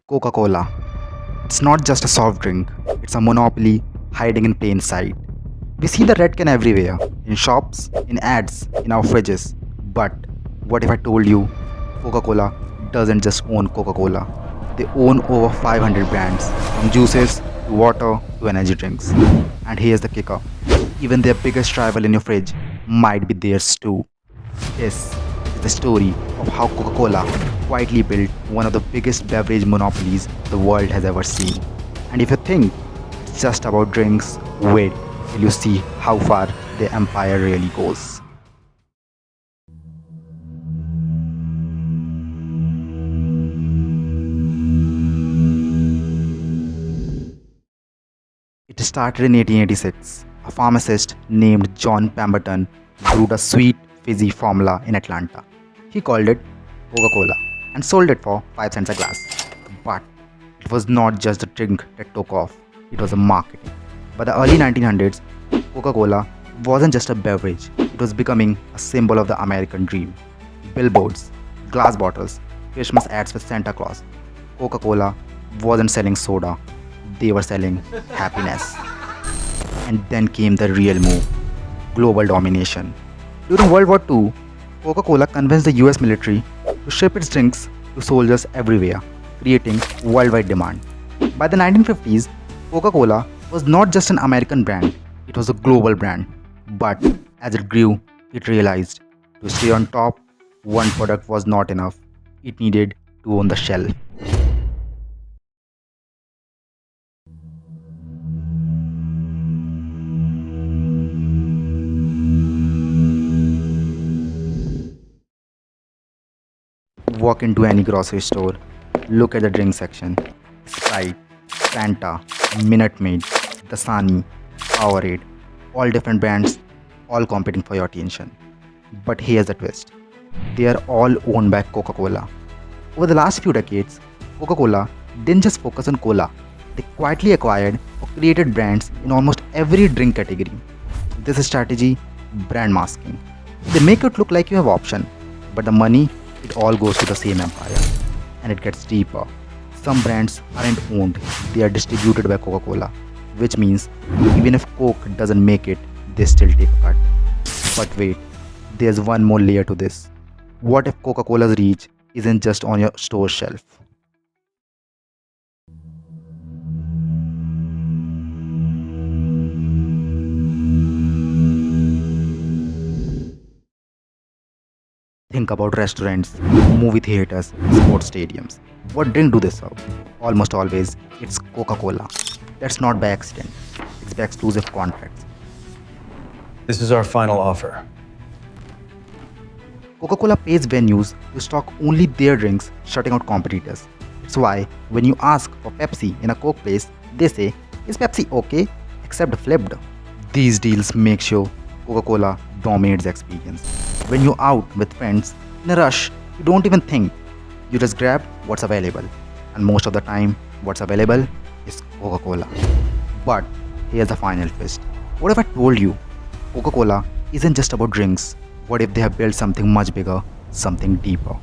Coca-Cola. It's not just a soft drink, it's a monopoly hiding in plain sight. We see the red can everywhere, in shops, in ads, in our fridges. But what if I told you Coca-Cola doesn't just own Coca-Cola? They own over 500 brands, from juices to water to energy drinks. And here's the kicker, even their biggest rival in your fridge might be theirs too. This is the story of how Coca-Cola quietly built one of the biggest beverage monopolies the world has ever seen. And if you think it's just about drinks, wait till you see how far their empire really goes. It started in 1886. A pharmacist named John Pemberton brewed a sweet, fizzy formula in Atlanta. He called it Coca-Cola and sold it for 5 cents a glass. But it was not just the drink that took off, it was a marketing. By the early 1900s, Coca-Cola wasn't just a beverage, it was becoming a symbol of the American dream. Billboards, glass bottles, Christmas ads with Santa Claus. Coca-Cola wasn't selling soda, they were selling happiness. And then came the real move, global domination. During World War II, Coca-Cola convinced the US military to ship its drinks to soldiers everywhere, creating worldwide demand. By the 1950s, Coca-Cola was not just an American brand, it was a global brand. But as it grew, it realized to stay on top, one product was not enough. It needed to own the shelf. Walk into any grocery store, look at the drink section. Sprite, Fanta, Minute Maid, Dasani, Powerade, all different brands, all competing for your attention. But here's the twist. They are all owned by Coca-Cola. Over the last few decades, Coca-Cola didn't just focus on cola. They quietly acquired or created brands in almost every drink category. This is strategy, brand masking. They make it look like you have option, but the money, it all goes to the same empire. And it gets deeper. Some brands aren't owned, they are distributed by Coca-Cola, which means even if Coke doesn't make it, they still take a cut. But wait, there's one more layer to this. What if Coca-Cola's reach isn't just on your store shelf? Think about restaurants, movie theaters, sports stadiums. What drink do they serve? Almost always, it's Coca-Cola. That's not by accident, it's by exclusive contracts. This is our final offer. Coca-Cola pays venues to stock only their drinks, shutting out competitors. It's why, when you ask for Pepsi in a Coke place, they say, is Pepsi okay? Except flipped. These deals make sure Coca-Cola dominates the experience. When you're out with friends, in a rush, you don't even think. You just grab what's available. And most of the time, what's available is Coca-Cola. But here's the final twist. What if I told you Coca-Cola isn't just about drinks? What if they have built something much bigger, something deeper?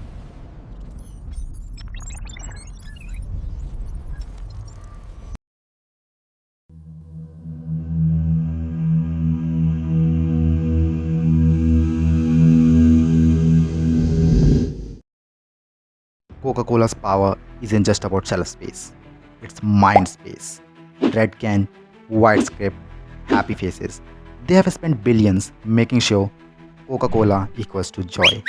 Coca-Cola's power isn't just about shelf space, it's mind space. Red can, white script, happy faces. They have spent billions making sure Coca-Cola equals to joy.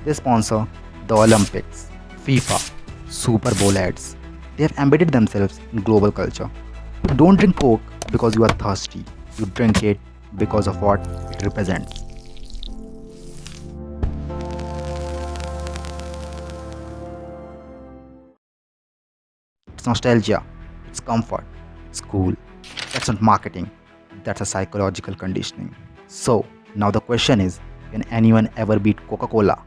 They sponsor the Olympics, FIFA, Super Bowl ads. They have embedded themselves in global culture. You don't drink Coke because you are thirsty. You drink it because of what it represents. It's nostalgia, it's comfort, it's cool. That's not marketing, that's a psychological conditioning. So, now the question is, can anyone ever beat Coca-Cola?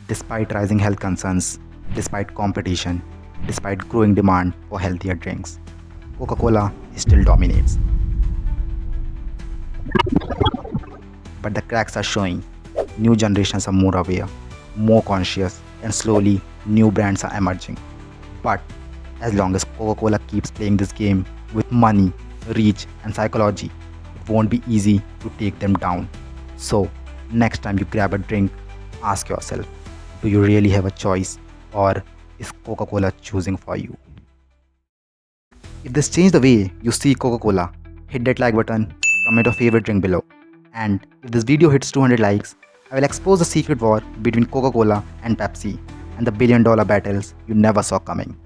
Despite rising health concerns, despite competition, despite growing demand for healthier drinks, Coca-Cola still dominates. But the cracks are showing. New generations are more aware, more conscious, and slowly new brands are emerging. But as long as Coca-Cola keeps playing this game with money, reach, and psychology, it won't be easy to take them down. So, next time you grab a drink, ask yourself, do you really have a choice, or is Coca-Cola choosing for you? If this changed the way you see Coca-Cola, hit that like button, comment your favorite drink below. And if this video hits 200 likes, I will expose the secret war between Coca-Cola and Pepsi and the billion-dollar battles you never saw coming.